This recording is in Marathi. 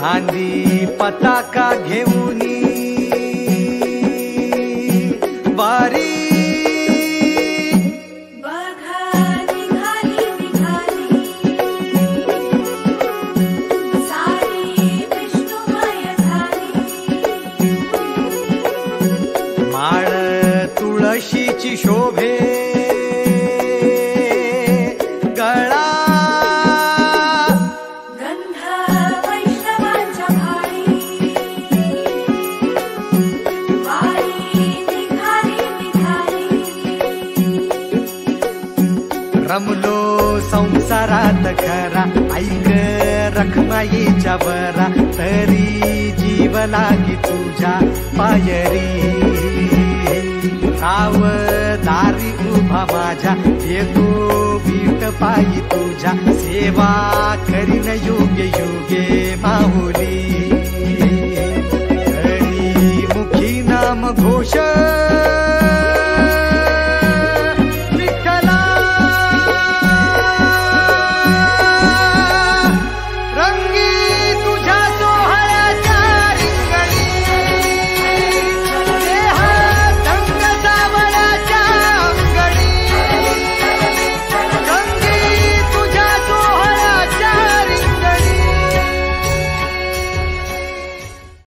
खांदी पताका घेऊनी वारी माळ तुळशीची शोभे गळा गंध वैष्णवांच्या भाळी वारी निघाली निघाली रमलो संसारात खरा ऐक रखमाईच्या बरा तरी जीव लागी तुझ्या पायरी राव दारी उभा माझ्या येतो वीट पायी तुझ्या सेवा करीन योग्य योगे माहुली हरी मुखी नाम घोष